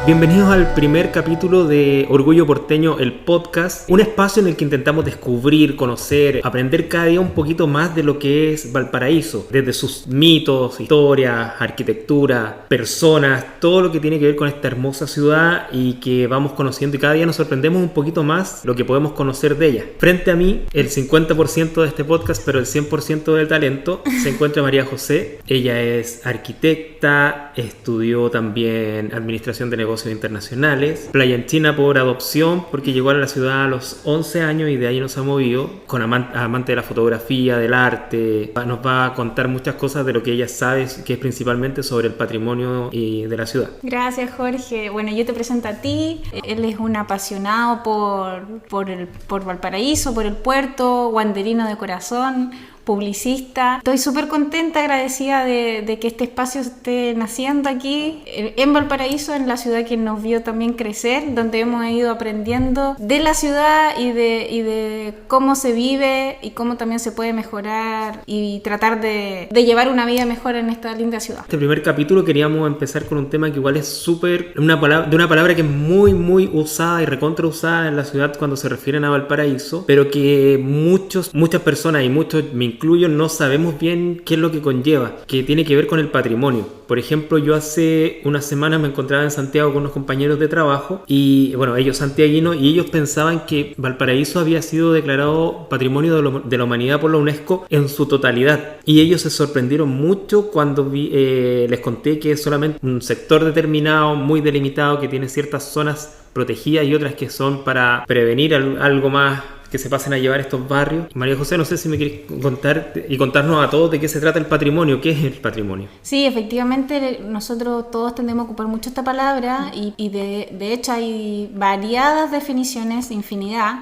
Bienvenidos al primer capítulo de Orgullo Porteño, el podcast, un espacio en el que intentamos descubrir, conocer, aprender cada día un poquito más de lo que es Valparaíso, desde sus mitos, historias, arquitectura, personas, todo lo que tiene que ver con esta hermosa ciudad y que vamos conociendo y cada día nos sorprendemos un poquito más lo que podemos conocer de ella. Frente a mí, el 50% de este podcast, pero el 100% del talento, se encuentra María José. Ella es arquitecta, estudió también administración de negocios internacionales, playanchina por adopción porque llegó a la ciudad a los 11 años y de ahí nos ha movido, con amante de la fotografía, del arte. Nos va a contar muchas cosas de lo que ella sabe, que es principalmente sobre el patrimonio de la ciudad. Gracias, Jorge. Bueno, yo te presento a ti. Él es un apasionado por Valparaíso, por el puerto, guanderino de corazón, publicista. Estoy súper contenta, agradecida de que este espacio esté naciendo aquí en Valparaíso, en la ciudad que nos vio también crecer, donde hemos ido aprendiendo de la ciudad y de cómo se vive y cómo también se puede mejorar y tratar de llevar una vida mejor en esta linda ciudad. Este primer capítulo queríamos empezar con un tema que igual es súper, de una palabra que es muy usada y recontra usada en la ciudad cuando se refieren a Valparaíso, pero que muchas personas y muchos, me incluyo, no sabemos bien qué es lo que conlleva, que tiene que ver con el patrimonio. Por ejemplo, yo hace unas semanas me encontraba en Santiago con unos compañeros de trabajo y, bueno, ellos santiaguinos, y ellos pensaban que Valparaíso había sido declarado Patrimonio de la Humanidad por la UNESCO en su totalidad. Y ellos se sorprendieron mucho cuando les conté que es solamente un sector determinado, muy delimitado, que tiene ciertas zonas protegidas y otras que son para prevenir algo más que se pasen a llevar estos barrios. María José, no sé si me quieres contar y contarnos a todos de qué se trata el patrimonio. ¿Qué es el patrimonio? Sí, efectivamente, nosotros todos tendemos a ocupar mucho esta palabra y de hecho hay variadas definiciones, infinidad.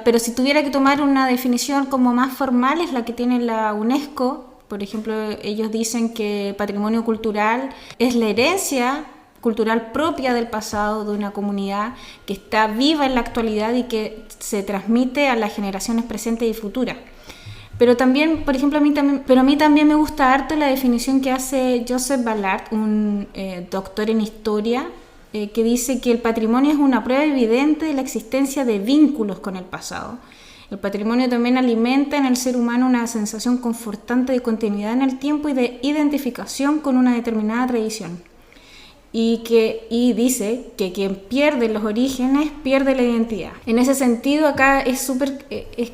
Pero si tuviera que tomar una definición como más formal es la que tiene la UNESCO. Por ejemplo, ellos dicen que patrimonio cultural es la herencia cultural propia del pasado de una comunidad que está viva en la actualidad y que se transmite a las generaciones presentes y futuras. Pero también, por ejemplo, a mí también me gusta harto la definición que hace Joseph Ballard, un doctor en historia, que dice que el patrimonio es una prueba evidente de la existencia de vínculos con el pasado. El patrimonio también alimenta en el ser humano una sensación confortante de continuidad en el tiempo y de identificación con una determinada tradición. Y dice que quien pierde los orígenes pierde la identidad. En ese sentido, acá es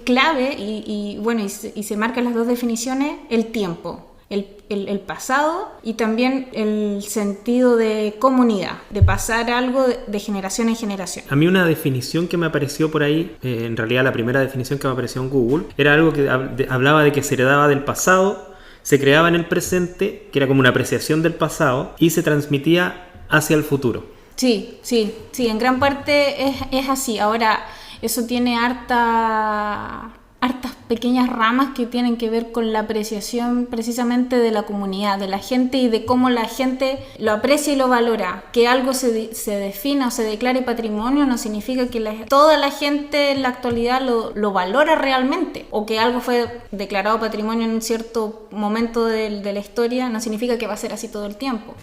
clave y se marcan las dos definiciones: el tiempo, el pasado, y también el sentido de comunidad, de pasar algo de generación en generación. A mí una definición que me apareció por ahí, en realidad la primera definición que me apareció en Google, era algo que hablaba de que se heredaba del pasado, se creaba en el presente, que era como una apreciación del pasado, y se transmitía hacia el futuro. Sí, en gran parte es así. Ahora, eso tiene hartas pequeñas ramas que tienen que ver con la apreciación precisamente de la comunidad, de la gente y de cómo la gente lo aprecia y lo valora. Que algo se defina o se declare patrimonio no significa que toda la gente en la actualidad lo valora realmente, o que algo fue declarado patrimonio en un cierto momento de la historia no significa que va a ser así todo el tiempo.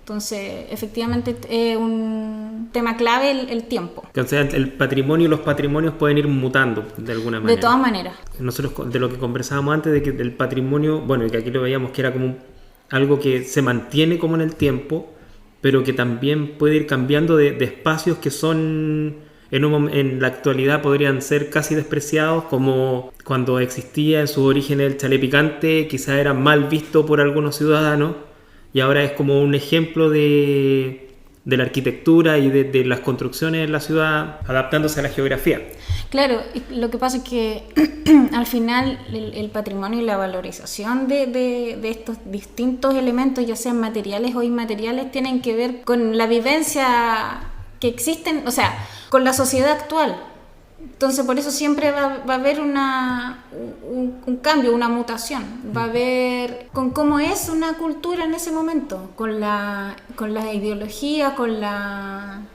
Entonces, efectivamente, es un tema clave el tiempo. O sea, el patrimonio y los patrimonios pueden ir mutando de alguna manera. De todas maneras. Nosotros, de lo que conversábamos antes, de que el patrimonio, bueno, y que aquí lo veíamos que era como algo que se mantiene como en el tiempo, pero que también puede ir cambiando de espacios que son en la actualidad podrían ser casi despreciados, como cuando existía en sus orígenes el chalet picante, quizás era mal visto por algunos ciudadanos, y ahora es como un ejemplo de la arquitectura y de las construcciones en la ciudad adaptándose a la geografía. Claro, lo que pasa es que al final el patrimonio y la valorización de estos distintos elementos, ya sean materiales o inmateriales, tienen que ver con la vivencia que existen, o sea, con la sociedad actual. Entonces, por eso siempre va a haber un cambio, una mutación. Va a haber con cómo es una cultura en ese momento, con la ideología,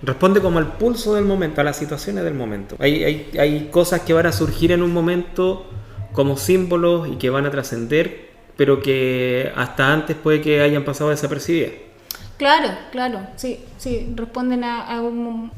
Responde como al pulso del momento, a las situaciones del momento. Hay cosas que van a surgir en un momento como símbolos y que van a trascender, pero que hasta antes puede que hayan pasado desapercibidas. Claro, sí, responden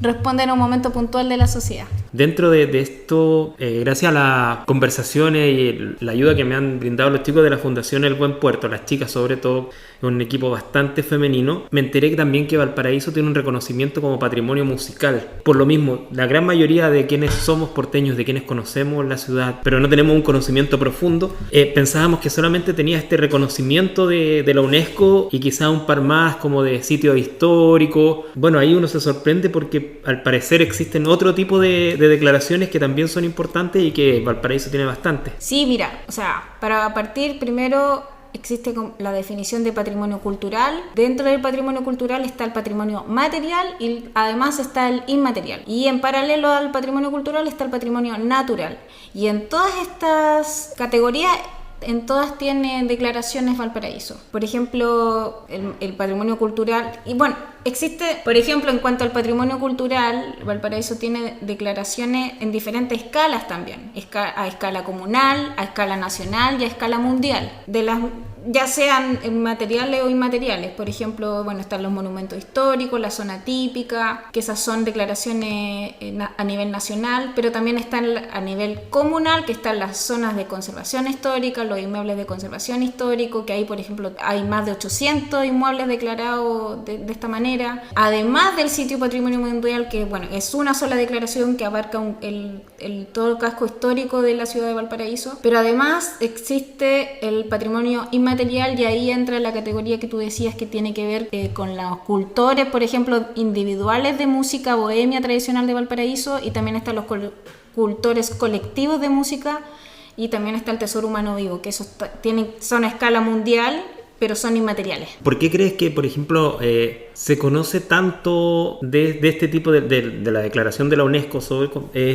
responden a un momento puntual de la sociedad. Dentro de esto, gracias a las conversaciones y la ayuda que me han brindado los chicos de la Fundación El Buen Puerto, las chicas sobre todo, un equipo bastante femenino, me enteré también que Valparaíso tiene un reconocimiento como patrimonio musical. Por lo mismo, la gran mayoría de quienes somos porteños, de quienes conocemos la ciudad, pero no tenemos un conocimiento profundo, pensábamos que solamente tenía este reconocimiento de la UNESCO y quizá un par más como de sitio histórico. Bueno, ahí uno se sorprende porque al parecer existen otro tipo de declaraciones que también son importantes y que Valparaíso tiene bastante. Sí, mira, o sea, para partir primero existe la definición de patrimonio cultural. Dentro del patrimonio cultural está el patrimonio material y además está el inmaterial. Y en paralelo al patrimonio cultural está el patrimonio natural. Y en todas estas categorías, en todas tiene declaraciones Valparaíso. Por ejemplo, el patrimonio cultural. Y bueno, existe, por ejemplo, en cuanto al patrimonio cultural, Valparaíso tiene declaraciones en diferentes escalas también. A escala comunal, a escala nacional y a escala mundial. Ya sean materiales o inmateriales. Por ejemplo, bueno, están los monumentos históricos, la zona típica, que esas son declaraciones a nivel nacional, pero también están a nivel comunal, que están las zonas de conservación histórica, los inmuebles de conservación histórico, que ahí, por ejemplo, hay más de 800 inmuebles declarados de esta manera. Además del sitio patrimonio mundial, que bueno, es una sola declaración que abarca todo el casco histórico de la ciudad de Valparaíso, pero además existe el patrimonio inmaterial, y ahí entra la categoría que tú decías que tiene que ver con los cultores, por ejemplo, individuales de música bohemia tradicional de Valparaíso, y también están los cultores colectivos de música, y también está el tesoro humano vivo, que esos son a escala mundial, pero son inmateriales. ¿Por qué crees que, por ejemplo, se conoce tanto de este tipo de la declaración de la UNESCO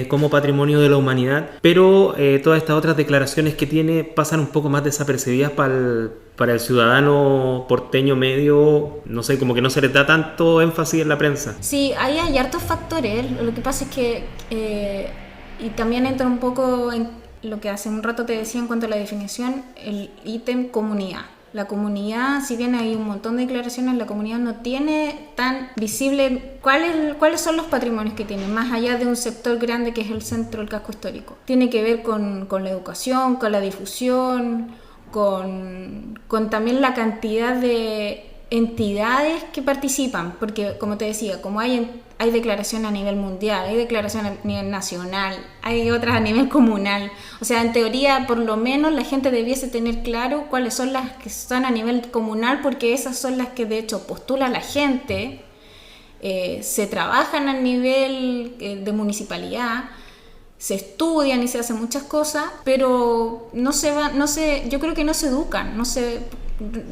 como patrimonio de la humanidad, pero todas estas otras declaraciones que tiene pasan un poco más desapercibidas para el ciudadano porteño medio? No sé, como que no se les da tanto énfasis en la prensa. Sí, ahí hay hartos factores. Lo que pasa es que, y también entra un poco en lo que hace un rato te decía en cuanto a la definición, el ítem comunidad. La comunidad, si bien hay un montón de declaraciones, la comunidad no tiene tan visible cuáles son los patrimonios que tiene, más allá de un sector grande que es el centro del casco histórico. Tiene que ver con la educación, con la difusión, con también la cantidad de entidades que participan, porque como te decía, como hay declaraciones a nivel mundial, hay declaraciones a nivel nacional, hay otras a nivel comunal. O sea, en teoría, por lo menos la gente debiese tener claro cuáles son las que están a nivel comunal, porque esas son las que de hecho postula la gente, se trabajan a nivel de municipalidad, se estudian y se hacen muchas cosas, pero yo creo que no se educan,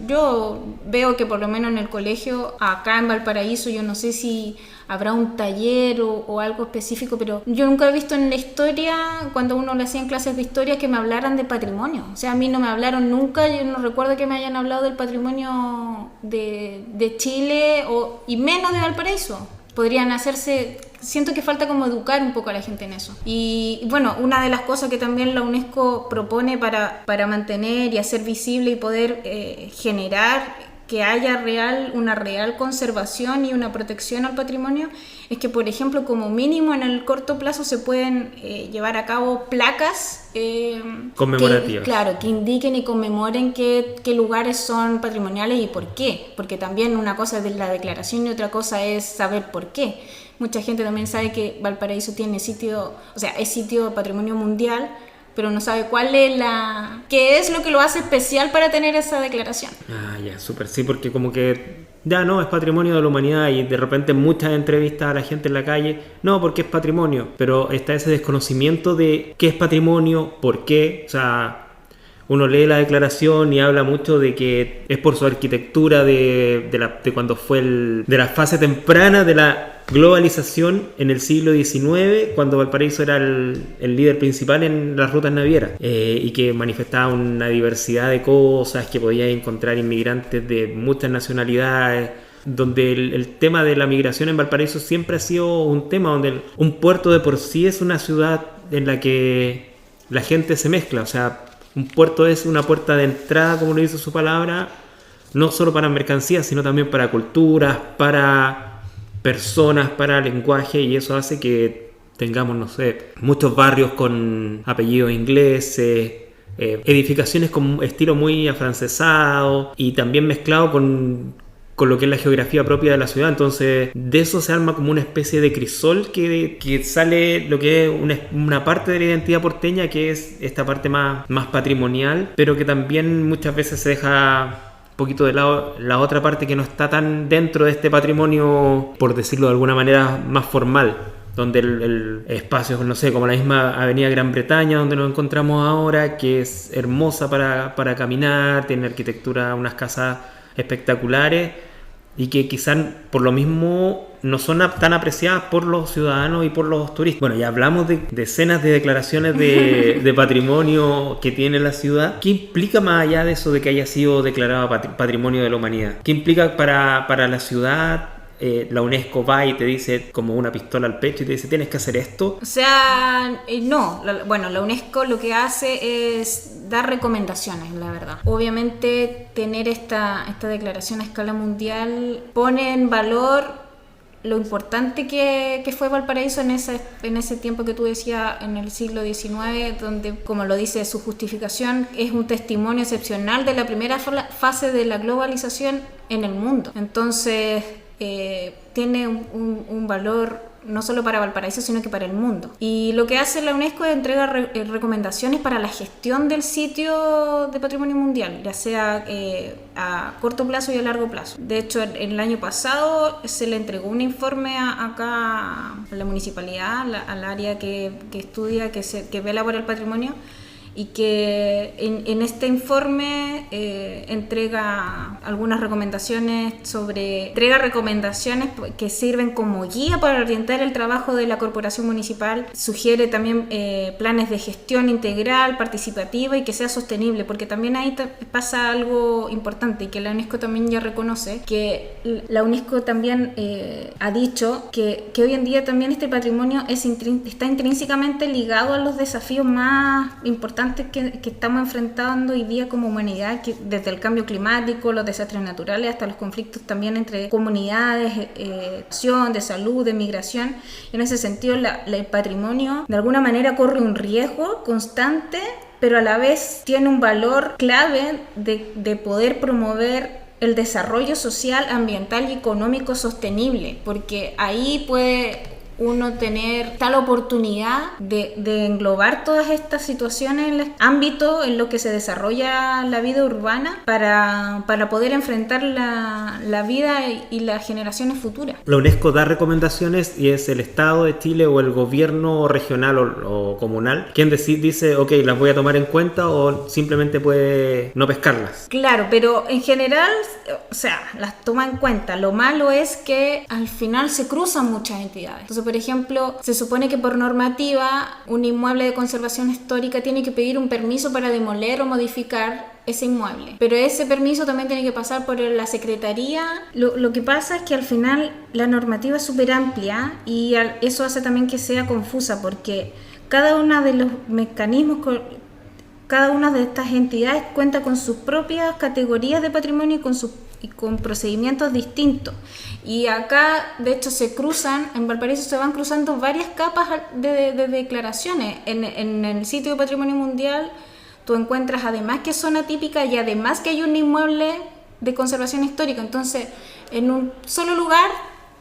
yo veo que por lo menos en el colegio, acá en Valparaíso, yo no sé si habrá un taller o algo específico, pero yo nunca he visto en la historia, cuando uno le hacían clases de historia, que me hablaran de patrimonio. O sea, a mí no me hablaron nunca, yo no recuerdo que me hayan hablado del patrimonio de Chile y menos de Valparaíso. Podrían hacerse, siento que falta como educar un poco a la gente en eso. Y bueno, una de las cosas que también la UNESCO propone para mantener y hacer visible y poder generar que haya una real conservación y una protección al patrimonio es que, por ejemplo, como mínimo en el corto plazo se pueden llevar a cabo placas conmemorativas. Que indiquen y conmemoren qué lugares son patrimoniales y por qué, porque también una cosa es la declaración y otra cosa es saber por qué. Mucha gente también sabe que Valparaíso tiene es sitio patrimonio mundial, pero no sabe qué es lo que lo hace especial para tener esa declaración. Ah, ya, súper, sí, porque como que ya no, es patrimonio de la humanidad, y de repente en muchas entrevistas a la gente en la calle, no, porque es patrimonio, pero está ese desconocimiento de qué es patrimonio, por qué. O sea, uno lee la declaración y habla mucho de que es por su arquitectura de cuando fue de la fase temprana de la globalización en el siglo XIX, cuando Valparaíso era el líder principal en las rutas navieras, y que manifestaba una diversidad de cosas, que podía encontrar inmigrantes de muchas nacionalidades, donde el tema de la migración en Valparaíso siempre ha sido un tema, donde un puerto de por sí es una ciudad en la que la gente se mezcla. O sea, un puerto es una puerta de entrada, como lo dice su palabra, no solo para mercancías, sino también para culturas, para personas, para lenguaje, y eso hace que tengamos, no sé, muchos barrios con apellidos ingleses, edificaciones con estilo muy afrancesado y también mezclado con lo que es la geografía propia de la ciudad. Entonces de eso se arma como una especie de crisol que sale lo que es una parte de la identidad porteña, que es esta parte más patrimonial, pero que también muchas veces se deja un poquito de lado la otra parte que no está tan dentro de este patrimonio, por decirlo de alguna manera, más formal, donde el espacio, no sé, como la misma Avenida Gran Bretaña donde nos encontramos ahora, que es hermosa para caminar, tiene arquitectura, unas casas espectaculares, y que quizás por lo mismo no son tan apreciadas por los ciudadanos y por los turistas. Bueno, ya hablamos de decenas de declaraciones de patrimonio que tiene la ciudad. ¿Qué implica más allá de eso de que haya sido declarado patrimonio de la humanidad? ¿Qué implica para la ciudad? La UNESCO va y te dice como una pistola al pecho y te dice tienes que hacer esto. O sea, no, la UNESCO lo que hace es dar recomendaciones, la verdad. Obviamente tener esta declaración a escala mundial pone en valor lo importante que fue Valparaíso en ese tiempo que tú decías, en el siglo XIX, donde, como lo dice su justificación, es un testimonio excepcional de la primera fase de la globalización en el mundo. Entonces tiene un valor no solo para Valparaíso, sino que para el mundo. Y lo que hace la UNESCO es entregar recomendaciones para la gestión del sitio de patrimonio mundial, ya sea a corto plazo y a largo plazo. De hecho, el año pasado se le entregó un informe acá a la municipalidad, al área que estudia, que vela por el patrimonio, y que en este informe entrega algunas recomendaciones que sirven como guía para orientar el trabajo de la corporación municipal. Sugiere también planes de gestión integral, participativa y que sea sostenible, porque también ahí pasa algo importante y que la UNESCO también ya reconoce, que la UNESCO también ha dicho que hoy en día también este patrimonio está intrínsecamente ligado a los desafíos más importantes que estamos enfrentando hoy día como humanidad, que desde el cambio climático, los desastres naturales, hasta los conflictos también entre comunidades, de salud, de migración. En ese sentido, el patrimonio de alguna manera corre un riesgo constante, pero a la vez tiene un valor clave de poder promover el desarrollo social, ambiental y económico sostenible, porque ahí puede uno tener tal oportunidad de englobar todas estas situaciones en el ámbito en lo que se desarrolla la vida urbana para poder enfrentar la vida y las generaciones futuras. La UNESCO da recomendaciones y es el Estado de Chile o el gobierno regional o comunal quien dice, ok, las voy a tomar en cuenta, o simplemente puede no pescarlas. Claro, pero en general, o sea, las toma en cuenta. Lo malo es que al final se cruzan muchas entidades. Entonces, por ejemplo, se supone que por normativa un inmueble de conservación histórica tiene que pedir un permiso para demoler o modificar ese inmueble, pero ese permiso también tiene que pasar por la secretaría. Lo que pasa es que al final la normativa es súper amplia y eso hace también que sea confusa, porque cada uno de los mecanismos, cada una de estas entidades cuenta con sus propias categorías de patrimonio y con procedimientos distintos. Y acá, de hecho, en Valparaíso se van cruzando varias capas de declaraciones. En el sitio de Patrimonio Mundial tú encuentras además que es zona típica y además que hay un inmueble de conservación histórica. Entonces, en un solo lugar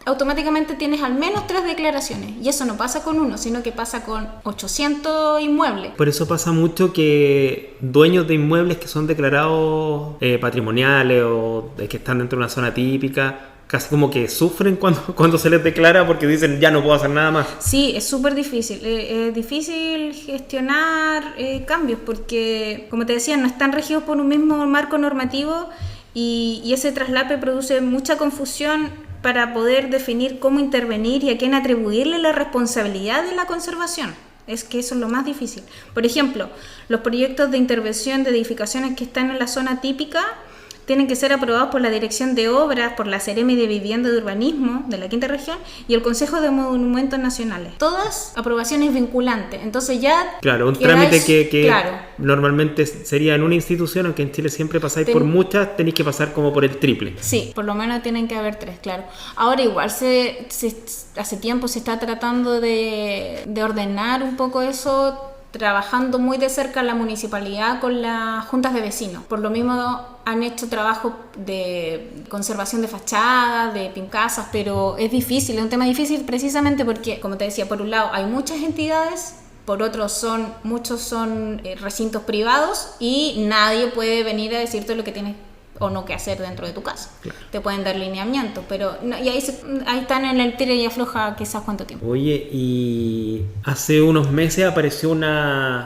automáticamente tienes al menos 3 declaraciones, y eso no pasa con uno, sino que pasa con 800 inmuebles. Por eso pasa mucho que dueños de inmuebles que son declarados patrimoniales o que están dentro de una zona típica, casi como que sufren cuando se les declara, porque dicen ya no puedo hacer nada más. Sí, es súper difícil. Es difícil gestionar cambios porque, como te decía, no están regidos por un mismo marco normativo, y ese traslape produce mucha confusión para poder definir cómo intervenir y a quién atribuirle la responsabilidad de la conservación. Es que eso es lo más difícil. Por ejemplo, los proyectos de intervención de edificaciones que están en la zona típica tienen que ser aprobados por la Dirección de Obras, por la Seremi de Vivienda y de Urbanismo de la Quinta Región y el Consejo de Monumentos Nacionales. Todas aprobaciones vinculantes. Entonces ya... Claro, un trámite que claro, normalmente sería en una institución, aunque en Chile siempre pasáis por muchas, tenéis que pasar como por el triple. Sí, por lo menos tienen que haber 3, claro. Ahora igual hace tiempo se está tratando de ordenar un poco eso, trabajando muy de cerca la municipalidad con las juntas de vecinos. Por lo mismo han hecho trabajo de conservación de fachadas, de pincasas, pero es difícil, es un tema difícil precisamente porque, como te decía, por un lado hay muchas entidades, por otro muchos son recintos privados y nadie puede venir a decirte lo que tienes o no que hacer dentro de tu casa. Claro. Te pueden dar lineamientos, pero no, y ahí están en el tira y afloja quizás cuánto tiempo. Oye, y hace unos meses apareció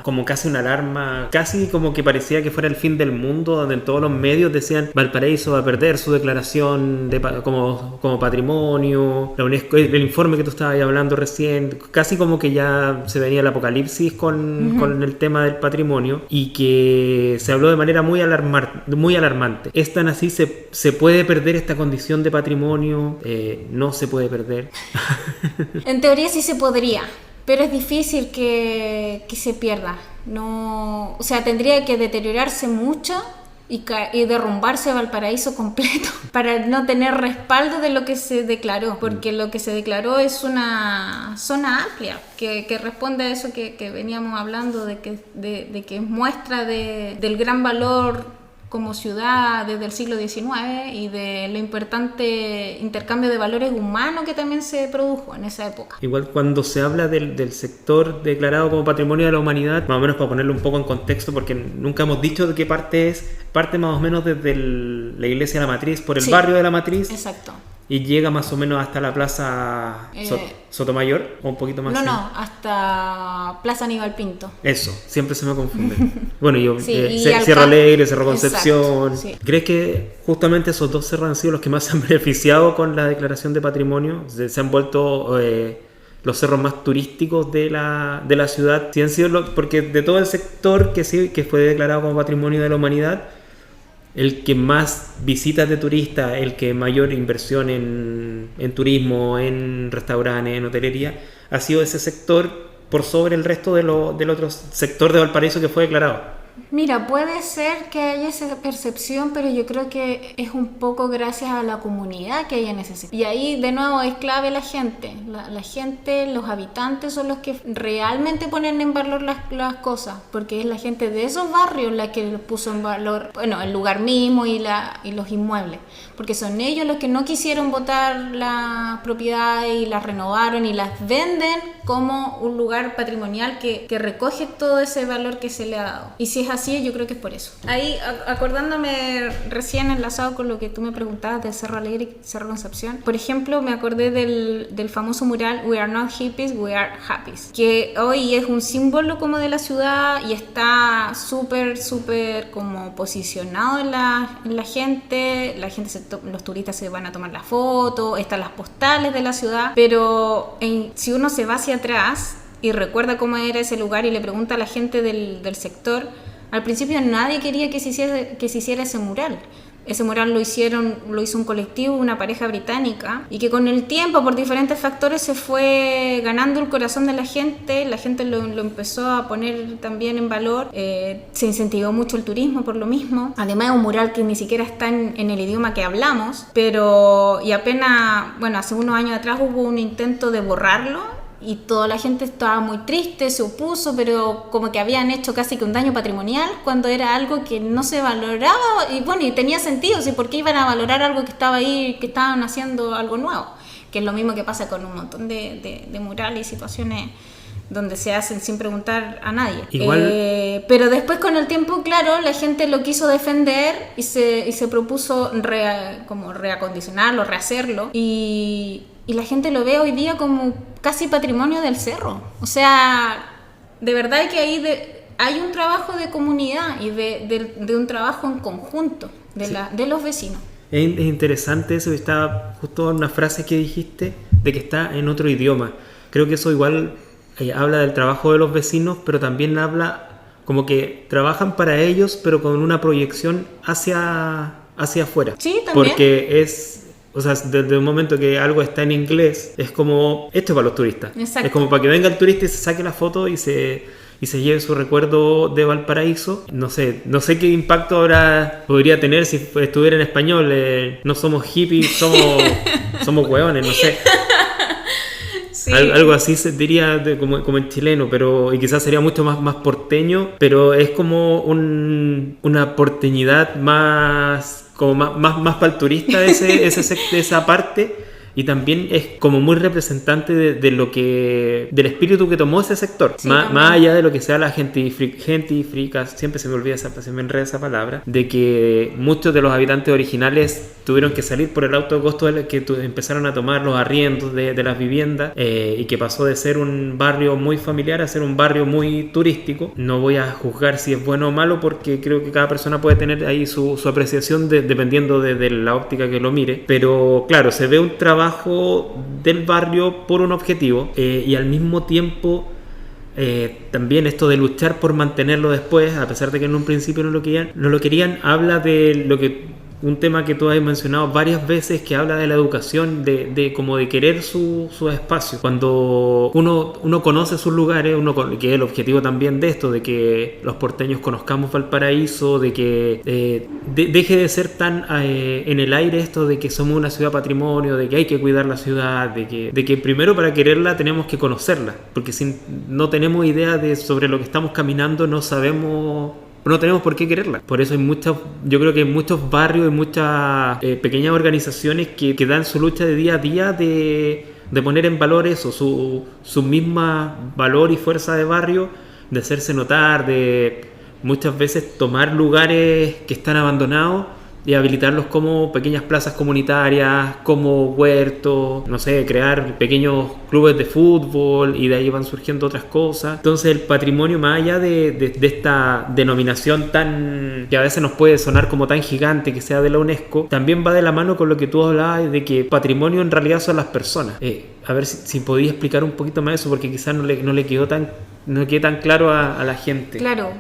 como casi una alarma, casi como que parecía que fuera el fin del mundo, donde en todos los medios decían Valparaíso va a perder su declaración como patrimonio, la UNESCO, el informe que tú estabas hablando recién, casi como que ya se venía el apocalipsis con el tema del patrimonio, y que se habló de manera muy alarmante. ¿Es tan así? ¿Se puede perder esta condición de patrimonio? ¿No se puede perder? En teoría sí se podría, pero es difícil que se pierda. No, o sea, tendría que deteriorarse mucho y derrumbarse Valparaíso completo para no tener respaldo de lo que se declaró, porque lo que se declaró es una zona amplia que responde a eso que veníamos hablando, de que es muestra del gran valor como ciudad desde el siglo XIX y de lo importante intercambio de valores humanos que también se produjo en esa época. Igual cuando se habla del sector declarado como Patrimonio de la Humanidad, más o menos para ponerlo un poco en contexto, porque nunca hemos dicho de qué parte es, parte más o menos desde la iglesia de la Matriz, por el barrio de la Matriz. Exacto. Y llega más o menos hasta la plaza Sotomayor, o un poquito más. No, hasta Plaza Aníbal Pinto. Eso, siempre se me confunde. Bueno, yo Cerro Alegre, Cerro Concepción. Exacto, sí. ¿Crees que justamente esos dos cerros han sido los que más se han beneficiado con la declaración de patrimonio? Se han vuelto los cerros más turísticos de la ciudad. ¿Sí han sido porque de todo el sector que fue declarado como Patrimonio de la Humanidad, el que más visitas de turistas, el que mayor inversión en turismo, en restaurantes, en hotelería, ha sido ese sector por sobre el resto del otro sector de Valparaíso que fue declarado? Mira, puede ser que haya esa percepción, pero yo creo que es un poco gracias a la comunidad que hay en ese sector. Y ahí de nuevo es clave la gente. La gente, los habitantes son los que realmente ponen en valor las cosas, porque es la gente de esos barrios la que puso en valor, bueno, el lugar mismo y los inmuebles, porque son ellos los que no quisieron botar las propiedades y las renovaron y las venden como un lugar patrimonial que recoge todo ese valor que se le ha dado. Y si es así, yo creo que es por eso. Ahí, acordándome recién enlazado con lo que tú me preguntabas del Cerro Alegre y Cerro Concepción, por ejemplo, me acordé del famoso mural We are not hippies, we are happies, que hoy es un símbolo como de la ciudad y está súper como posicionado en la gente. Los turistas se van a tomar la foto, están las postales de la ciudad, pero si uno se va hacia atrás y recuerda cómo era ese lugar y le pregunta a la gente del sector, al principio nadie quería que se hiciera ese mural. Ese mural lo hizo un colectivo, una pareja británica, y que con el tiempo, por diferentes factores, se fue ganando el corazón de la gente lo empezó a poner también en valor, se incentivó mucho el turismo por lo mismo. Además es un mural que ni siquiera está en el idioma que hablamos, y apenas, bueno, hace unos años atrás hubo un intento de borrarlo, y toda la gente estaba muy triste, se opuso, pero como que habían hecho casi que un daño patrimonial cuando era algo que no se valoraba, y bueno, y tenía sentido, ¿sí? ¿Por qué iban a valorar algo que estaba ahí, que estaban haciendo algo nuevo? Que es lo mismo que pasa con un montón de murales y situaciones donde se hacen sin preguntar a nadie. Igual... pero después con el tiempo, claro, la gente lo quiso defender y se propuso como reacondicionarlo, rehacerlo, y la gente lo ve hoy día como casi patrimonio del cerro. O sea, de verdad que ahí hay un trabajo de comunidad y de un trabajo en conjunto de los vecinos. Es interesante eso, estaba justo en una frase que dijiste de que está en otro idioma. Creo que eso igual habla del trabajo de los vecinos, pero también habla como que trabajan para ellos, pero con una proyección hacia hacia afuera. Sí, también. Porque o sea, desde el momento que algo está en inglés, es como, esto es para los turistas. Exacto. Es como para que venga el turista y se saque la foto y se lleve su recuerdo de Valparaíso. No sé qué impacto podría tener si estuviera en español. No somos hippies, somos hueones, no sé. Sí. Algo así se diría como en chileno, y quizás sería mucho más porteño, pero es como una porteñidad más para el turista esa parte. Y también es como muy representante del espíritu que tomó ese sector. Sí, más allá de lo que sea la gentrificación, siempre se me enreda esa palabra, de que muchos de los habitantes originales tuvieron que salir por el alto costo que empezaron a tomar los arriendos de las viviendas, y que pasó de ser un barrio muy familiar a ser un barrio muy turístico. No voy a juzgar si es bueno o malo, porque creo que cada persona puede tener ahí su apreciación dependiendo de la óptica que lo mire. Pero claro, se ve un trabajo del barrio por un objetivo, y al mismo tiempo también esto de luchar por mantenerlo después, a pesar de que en un principio no lo querían, habla de un tema que tú has mencionado varias veces, que habla de la educación, como de querer su espacio. Cuando uno conoce sus lugares, que es el objetivo también de esto, de que los porteños conozcamos Valparaíso, de que deje de ser tan en el aire esto de que somos una ciudad patrimonio, de que hay que cuidar la ciudad, de que primero para quererla tenemos que conocerla, porque si no tenemos idea sobre lo que estamos caminando, no tenemos por qué quererla. Por eso yo creo que hay muchos barrios y muchas pequeñas organizaciones que dan su lucha de día a día de poner en valor eso, su misma valor y fuerza de barrio, de hacerse notar, de muchas veces tomar lugares que están abandonados y habilitarlos como pequeñas plazas comunitarias, como huertos, no sé, crear pequeños clubes de fútbol, y de ahí van surgiendo otras cosas. Entonces el patrimonio, más allá de esta denominación que a veces nos puede sonar como tan gigante, que sea de la UNESCO, también va de la mano con lo que tú hablabas de que patrimonio en realidad son las personas. A ver si podía explicar un poquito más eso, porque quizás no le quedó tan claro a la gente. Claro,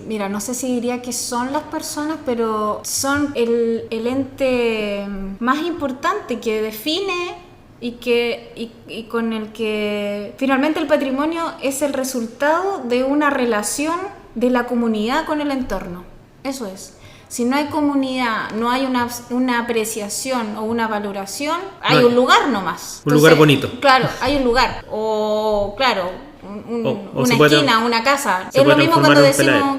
mira, no sé si diría que son las personas, pero son el ente más importante que define y con el que finalmente el patrimonio es el resultado de una relación de la comunidad con el entorno. Eso es. Si no hay comunidad, no hay una apreciación o una valoración, hay un lugar nomás. Un lugar bonito. Claro, hay un lugar. O, claro, una esquina, una casa. Es lo mismo cuando decimos,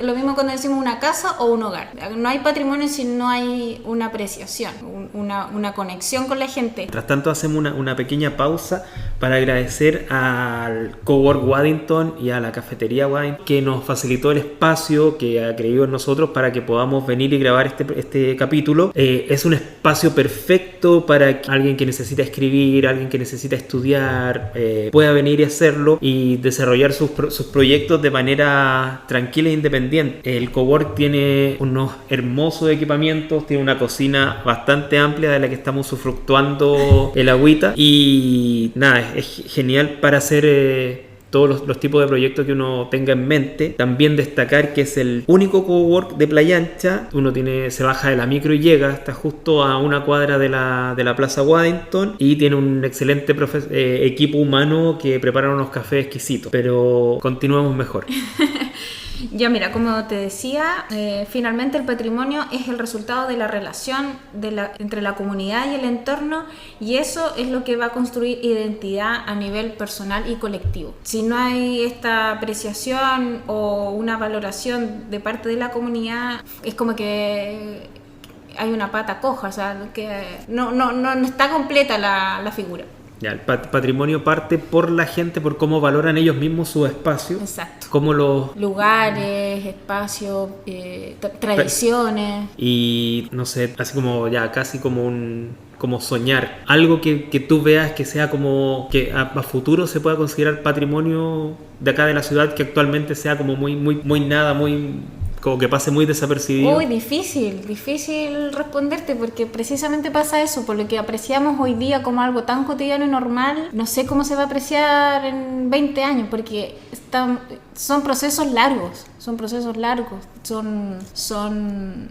lo mismo cuando decimos una casa o un hogar. No hay patrimonio si no hay una apreciación, una conexión con la gente. Mientras tanto, hacemos una pequeña pausa para agradecer al Cowork Waddington y a la cafetería Waddington, que nos facilitó el espacio, que ha creído en nosotros para que podamos venir y grabar este capítulo. Es un espacio perfecto para que alguien que necesita escribir, alguien que necesita estudiar, pueda venir y hacerlo y desarrollar sus proyectos de manera tranquila e independiente. El Cowork tiene unos hermosos equipamientos, tiene una cocina bastante amplia de la que estamos usufructuando el agüita, y nada, es genial para hacer todos los tipos de proyectos que uno tenga en mente. También destacar que es el único cowork de Playa Ancha. Uno se baja de la micro y llega, está justo a una cuadra de la Plaza Waddington, y tiene un excelente equipo humano que prepara unos cafés exquisitos. Pero continuamos mejor. Ya mira, como te decía, finalmente el patrimonio es el resultado de la relación entre la comunidad y el entorno, y eso es lo que va a construir identidad a nivel personal y colectivo. Si no hay esta apreciación o una valoración de parte de la comunidad, es como que hay una pata coja, o sea, que no está completa la figura. Ya, el patrimonio parte por la gente, por cómo valoran ellos mismos su espacio. Exacto. Cómo los lugares, espacios, tradiciones. Y no sé, así como ya casi como soñar. Algo que tú veas que sea como que a futuro se pueda considerar patrimonio de acá de la ciudad, que actualmente sea como muy nada, como que pase muy desapercibido. Uy, difícil responderte, porque precisamente pasa eso, por lo que apreciamos hoy día como algo tan cotidiano y normal. No sé cómo se va a apreciar en 20 años, porque son procesos largos, son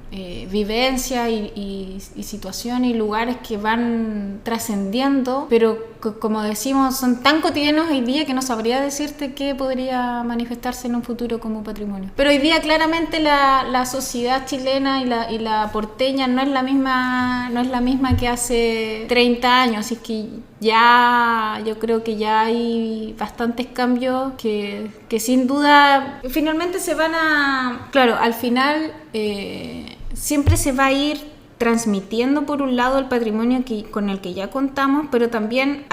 vivencias y situaciones y lugares que van trascendiendo, pero como decimos, son tan cotidianos hoy día que no sabría decirte qué podría manifestarse en un futuro como patrimonio. Pero hoy día claramente la sociedad chilena y la porteña no es la misma que hace 30 años, así que ya yo creo que ya hay bastantes cambios que sin duda finalmente se van a... Claro, al final siempre se va a ir transmitiendo por un lado el patrimonio con el que ya contamos, pero también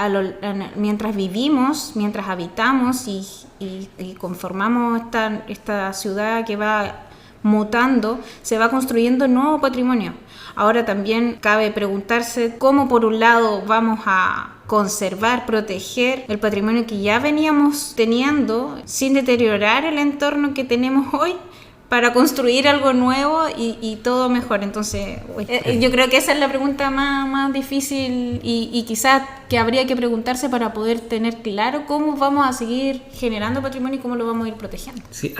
mientras vivimos, mientras habitamos y conformamos esta ciudad que va mutando, se va construyendo nuevo patrimonio. Ahora también cabe preguntarse cómo por un lado vamos a conservar, proteger el patrimonio que ya veníamos teniendo sin deteriorar el entorno que tenemos hoy, para construir algo nuevo y todo mejor. Entonces, yo creo que esa es la pregunta más difícil y quizás que habría que preguntarse para poder tener claro cómo vamos a seguir generando patrimonio y cómo lo vamos a ir protegiendo. Sí,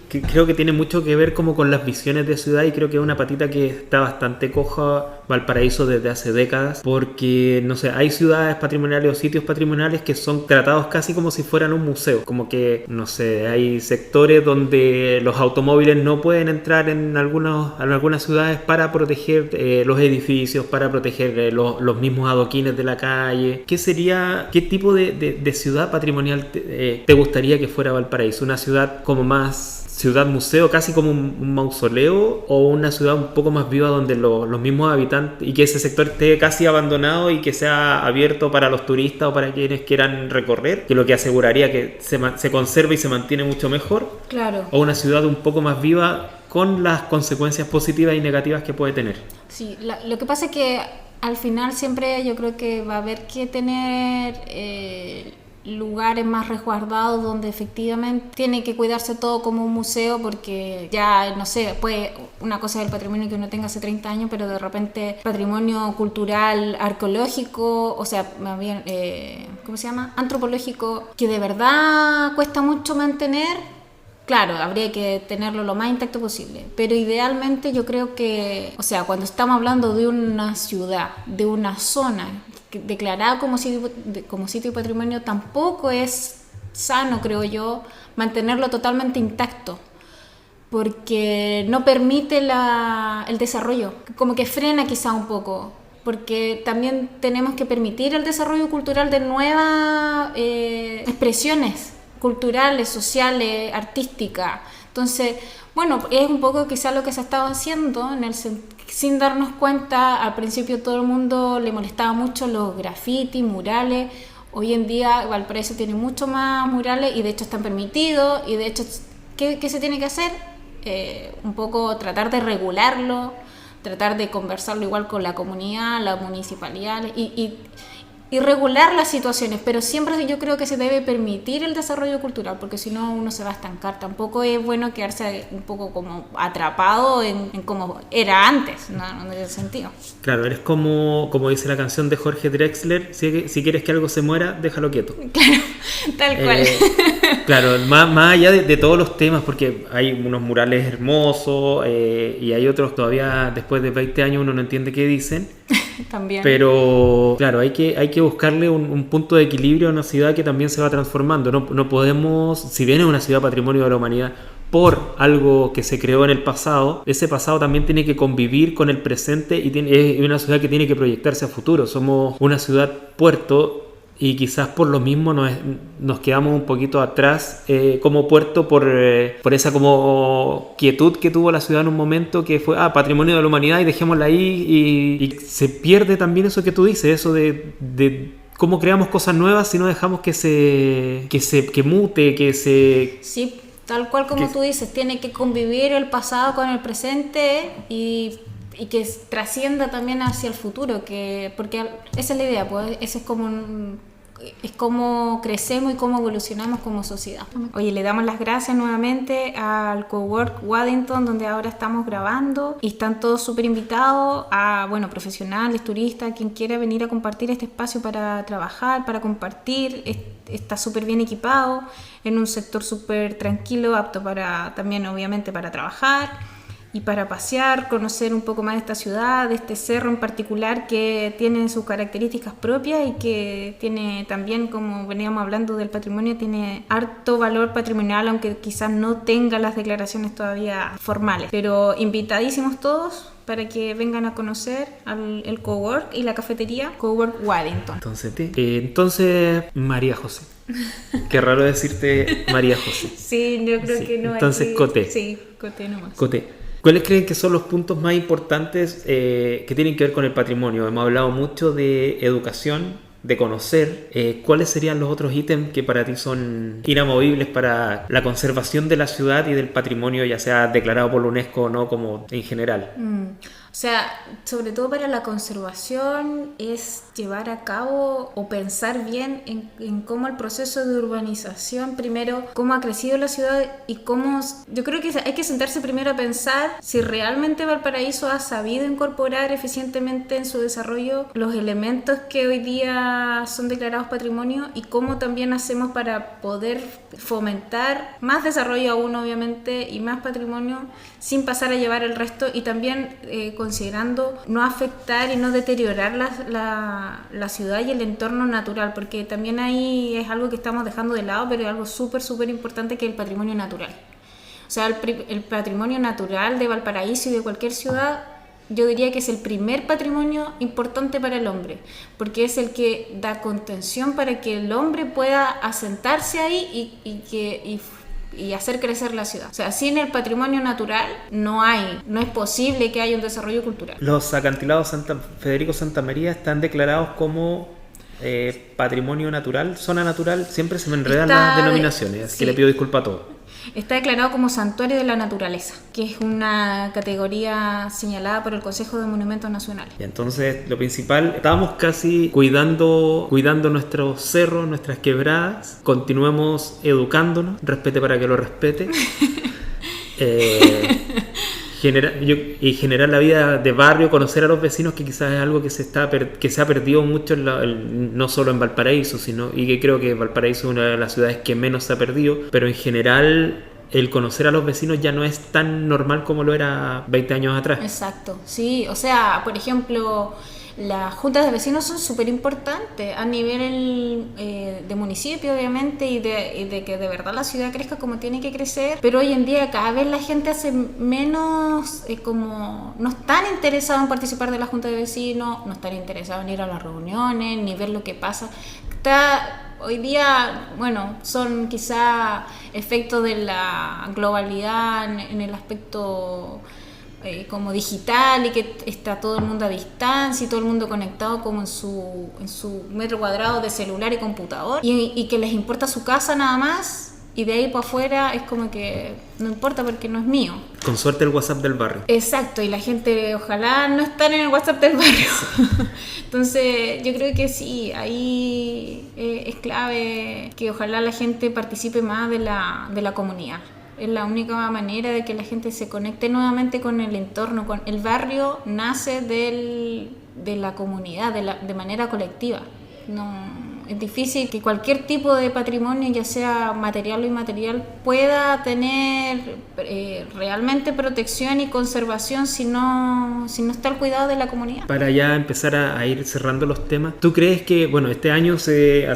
creo que tiene mucho que ver como con las visiones de ciudad, y creo que es una patita que está bastante coja Valparaíso desde hace décadas, porque, no sé, hay ciudades patrimoniales o sitios patrimoniales que son tratados casi como si fueran un museo, como que, no sé, hay sectores donde los automóviles no pueden entrar en algunas ciudades para proteger los edificios, para proteger los mismos adoquines de la calle. ¿Qué tipo de ciudad patrimonial te gustaría que fuera Valparaíso? ¿Una ciudad como más ciudad museo, casi como un mausoleo, o una ciudad un poco más viva donde los mismos habitantes, y que ese sector esté casi abandonado y que sea abierto para los turistas o para quienes quieran recorrer, que lo que aseguraría que se conserve y se mantiene mucho mejor? Claro. O una ciudad un poco más viva con las consecuencias positivas y negativas que puede tener. Sí, lo que pasa es que al final siempre yo creo que va a haber que tener lugares más resguardados donde efectivamente tiene que cuidarse todo como un museo, porque ya, no sé, pues una cosa es el patrimonio que uno tenga hace 30 años, pero de repente patrimonio cultural, arqueológico, o sea, más bien, ¿cómo se llama? Antropológico, que de verdad cuesta mucho mantener. Claro, habría que tenerlo lo más intacto posible, pero idealmente yo creo que, o sea, cuando estamos hablando de una ciudad, de una zona declarada como sitio de patrimonio, tampoco es sano, creo yo, mantenerlo totalmente intacto, porque no permite el desarrollo, como que frena quizá un poco, porque también tenemos que permitir el desarrollo cultural de nuevas expresiones culturales, sociales, artísticas. Entonces, bueno, es un poco quizá lo que se ha estado haciendo sin darnos cuenta. Al principio todo el mundo le molestaba mucho los grafitis, murales. Hoy en día Valparaíso tiene mucho más murales y de hecho están permitidos, y de hecho, ¿qué se tiene que hacer? Un poco tratar de regularlo, tratar de conversarlo igual con la comunidad, la municipalidad y regular las situaciones, pero siempre yo creo que se debe permitir el desarrollo cultural, porque si no uno se va a estancar. Tampoco es bueno quedarse un poco como atrapado en como era antes, no tiene sentido. Claro, eres como dice la canción de Jorge Drexler, si quieres que algo se muera, déjalo quieto. Claro, tal cual. Claro, más allá de todos los temas, porque hay unos murales hermosos y hay otros todavía después de 20 años uno no entiende qué dicen. También. Pero claro, hay que buscarle un punto de equilibrio a una ciudad que también se va transformando. No podemos, si bien es una ciudad patrimonio de la humanidad por algo que se creó en el pasado, ese pasado también tiene que convivir con el presente y es una ciudad que tiene que proyectarse a futuro. Somos una ciudad puerto y quizás por lo mismo nos quedamos un poquito atrás como puerto por esa como quietud que tuvo la ciudad en un momento, que fue patrimonio de la humanidad y dejémosla ahí, y se pierde también eso que tú dices, eso de cómo creamos cosas nuevas si no dejamos que mute, que se... Sí, tal cual como tú dices, tiene que convivir el pasado con el presente y que trascienda también hacia el futuro, porque esa es la idea, pues ese es como es cómo crecemos y cómo evolucionamos como sociedad. Oye, le damos las gracias nuevamente al Cowork Waddington, donde ahora estamos grabando, y están todos súper invitados a, bueno, profesionales, turistas, quien quiera venir a compartir este espacio para trabajar, para compartir. Está súper bien equipado, en un sector súper tranquilo, apto para también, obviamente, para trabajar y para pasear, conocer un poco más de esta ciudad, de este cerro en particular que tiene sus características propias y que tiene también, como veníamos hablando del patrimonio, tiene harto valor patrimonial, aunque quizás no tenga las declaraciones todavía formales. Pero invitadísimos todos para que vengan a conocer el Cowork y la cafetería Cowork Waddington. Entonces María José. Qué raro decirte María José. Sí, yo creo que no. Entonces Coté. Sí, Coté nomás. Coté. ¿Cuáles creen que son los puntos más importantes que tienen que ver con el patrimonio? Hemos hablado mucho de educación, de conocer. ¿Cuáles serían los otros ítems que para ti son inamovibles para la conservación de la ciudad y del patrimonio, ya sea declarado por la UNESCO o no, como en general? O sea, sobre todo para la conservación es llevar a cabo o pensar bien en cómo el proceso de urbanización, primero, cómo ha crecido la ciudad y cómo... Yo creo que hay que sentarse primero a pensar si realmente Valparaíso ha sabido incorporar eficientemente en su desarrollo los elementos que hoy día son declarados patrimonio, y cómo también hacemos para poder fomentar más desarrollo aún, obviamente, y más patrimonio sin pasar a llevar el resto, y también considerando no afectar y no deteriorar la ciudad y el entorno natural, porque también ahí es algo que estamos dejando de lado, pero es algo súper importante, que es el patrimonio natural. O sea, el patrimonio natural de Valparaíso y de cualquier ciudad, yo diría que es el primer patrimonio importante para el hombre, porque es el que da contención para que el hombre pueda asentarse ahí y hacer crecer la ciudad. O sea, sin el patrimonio natural no es posible que haya un desarrollo cultural. Los acantilados Federico Santa María están declarados como patrimonio natural, zona natural. Siempre se me enredan las denominaciones, así que le pido disculpas a todos. Está declarado como santuario de la naturaleza, que es una categoría señalada por el Consejo de Monumentos Nacionales. Y entonces, lo principal, estábamos casi cuidando nuestros cerros, nuestras quebradas. Continuemos educándonos, respete para que lo respete. Generar la vida de barrio, conocer a los vecinos, que quizás es algo que se ha perdido mucho no solo en Valparaíso, y que creo que Valparaíso es una de las ciudades que menos se ha perdido, pero en general el conocer a los vecinos ya no es tan normal como lo era 20 años atrás. Exacto, sí, o sea, por ejemplo, las juntas de vecinos son súper importantes a nivel de municipio, obviamente, y de que de verdad la ciudad crezca como tiene que crecer. Pero hoy en día cada vez la gente hace menos, como no están interesados en participar de la junta de vecinos, no están interesados en ir a las reuniones, ni ver lo que pasa. Hoy día, bueno, son quizá efectos de la globalidad en el aspecto como digital, y que está todo el mundo a distancia y todo el mundo conectado como en su metro cuadrado de celular y computador, y que les importa su casa nada más, y de ahí para afuera es como que no importa porque no es mío. Con suerte el WhatsApp del barrio. Exacto, y la gente ojalá no estar en el WhatsApp del barrio. Entonces yo creo que sí, ahí es clave que ojalá la gente participe más de la comunidad. Es la única manera de que la gente se conecte nuevamente con el entorno. El barrio nace de la comunidad, de manera colectiva. Es difícil que cualquier tipo de patrimonio, ya sea material o inmaterial, pueda tener realmente protección y conservación si no está al cuidado de la comunidad. Para ya empezar a ir cerrando los temas, ¿tú crees que, bueno, este año hace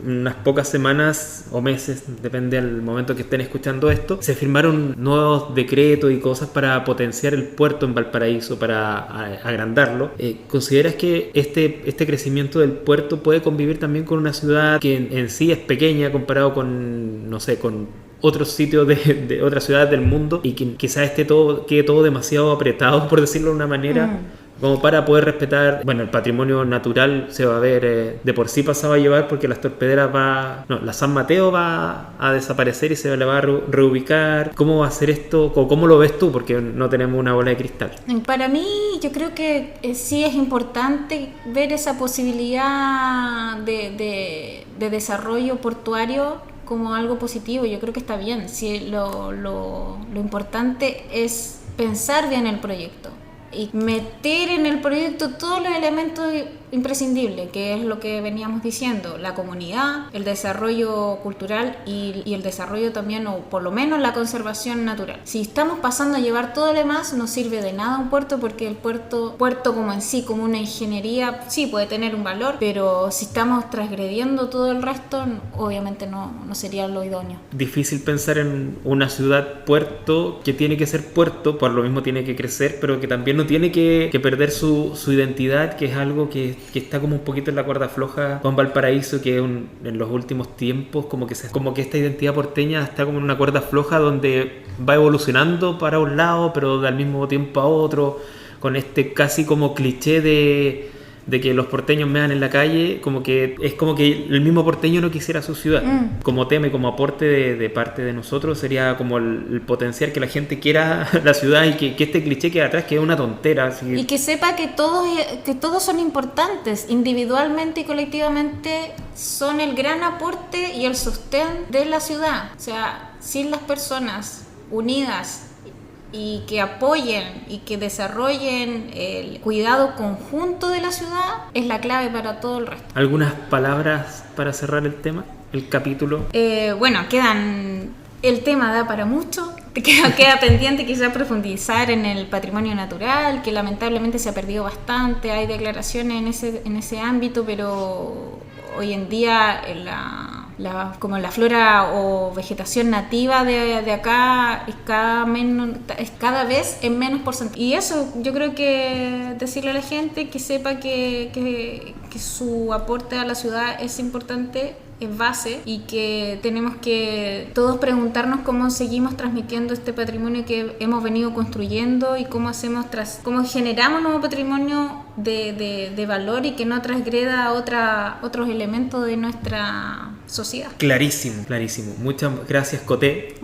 unas pocas semanas o meses, depende del momento que estén escuchando esto, se firmaron nuevos decretos y cosas para potenciar el puerto en Valparaíso, para agrandarlo? ¿Consideras que este crecimiento del puerto puede convivir también con una ciudad que en sí es pequeña comparado con, no sé, con otros sitios de otras ciudades del mundo, y que quizás quede todo demasiado apretado, por decirlo de una manera, como para poder respetar, bueno, el patrimonio natural se va a ver, de por sí pasado a llevar porque las torpederas la San Mateo va a desaparecer y se le va a reubicar. ¿Cómo va a ser esto? O ¿cómo lo ves tú? Porque no tenemos una bola de cristal. Para mí, yo creo que sí es importante ver esa posibilidad de desarrollo portuario como algo positivo. Yo creo que está bien. Sí, lo importante es pensar bien el proyecto y meter en el proyecto todos los elementos imprescindibles, que es lo que veníamos diciendo: la comunidad, el desarrollo cultural y el desarrollo también, o por lo menos la conservación natural. Si estamos pasando a llevar todo lo demás, no sirve de nada un puerto, porque el puerto como en sí, como una ingeniería, sí puede tener un valor, pero si estamos transgrediendo todo el resto, obviamente no sería lo idóneo. Difícil pensar en una ciudad puerto que tiene que ser puerto, por lo mismo tiene que crecer, pero que también no tiene que perder su identidad, que es algo que está como un poquito en la cuerda floja con Valparaíso, que en los últimos tiempos como que esta identidad porteña está como en una cuerda floja donde va evolucionando para un lado, pero al mismo tiempo a otro, con este casi como cliché de que los porteños mean en la calle, como que es como que el mismo porteño no quisiera su ciudad. Como tema y como aporte de parte de nosotros sería como el potenciar que la gente quiera la ciudad y que este cliché quede atrás, que es una tontera. Así. Y que sepa que todos son importantes, individualmente y colectivamente son el gran aporte y el sostén de la ciudad. O sea, sin las personas unidas y que apoyen y que desarrollen el cuidado conjunto de la ciudad, es la clave para todo el resto. ¿Algunas palabras para cerrar el tema, el capítulo? Bueno, el tema da para mucho. Queda pendiente quizás profundizar en el patrimonio natural, que lamentablemente se ha perdido bastante. Hay declaraciones en ese ámbito, pero hoy en día como la flora o vegetación nativa de acá es cada vez en menos porcentaje. Y eso, yo creo que decirle a la gente que sepa que su aporte a la ciudad es importante, es base, y que tenemos que todos preguntarnos cómo seguimos transmitiendo este patrimonio que hemos venido construyendo y cómo generamos nuevo patrimonio de valor y que no transgreda otros elementos de nuestra sociedad. Clarísimo. Muchas gracias, Coté.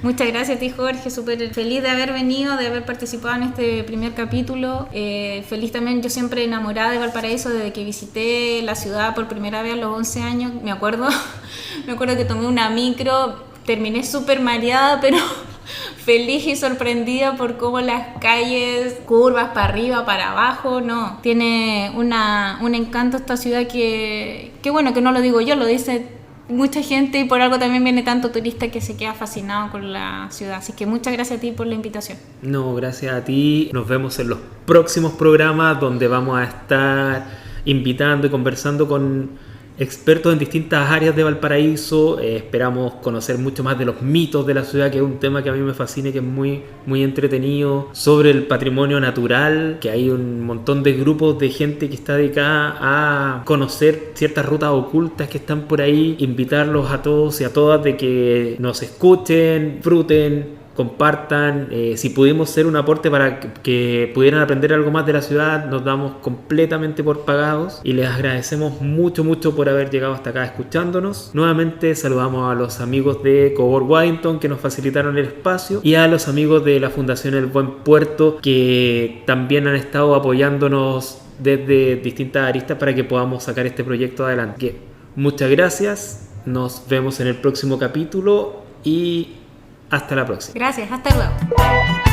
Muchas gracias a ti, Jorge. Súper feliz de haber venido, de haber participado en este primer capítulo. Feliz también, yo siempre enamorada de Valparaíso desde que visité la ciudad por primera vez a los 11 años. Me acuerdo que tomé una micro, terminé súper mareada, pero feliz y sorprendida por cómo las calles, curvas para arriba, para abajo, tiene un encanto esta ciudad que bueno, que no lo digo yo, lo dice mucha gente, y por algo también viene tanto turista que se queda fascinado con la ciudad. Así que muchas gracias a ti por la invitación. No, gracias a ti. Nos vemos en los próximos programas donde vamos a estar invitando y conversando con expertos en distintas áreas de Valparaíso. Esperamos conocer mucho más de los mitos de la ciudad, que es un tema que a mí me fascina y que es muy, muy entretenido, sobre el patrimonio natural, que hay un montón de grupos de gente que está dedicada a conocer ciertas rutas ocultas que están por ahí. Invitarlos a todos y a todas de que nos escuchen, disfruten, compartan. Si pudimos ser un aporte para que pudieran aprender algo más de la ciudad, nos damos completamente por pagados y les agradecemos mucho por haber llegado hasta acá escuchándonos. Nuevamente saludamos a los amigos de Cowork Waddington que nos facilitaron el espacio, y a los amigos de la Fundación El Buen Puerto que también han estado apoyándonos desde distintas aristas para que podamos sacar este proyecto adelante. Muchas gracias, nos vemos en el próximo capítulo y hasta la próxima. Gracias, hasta luego.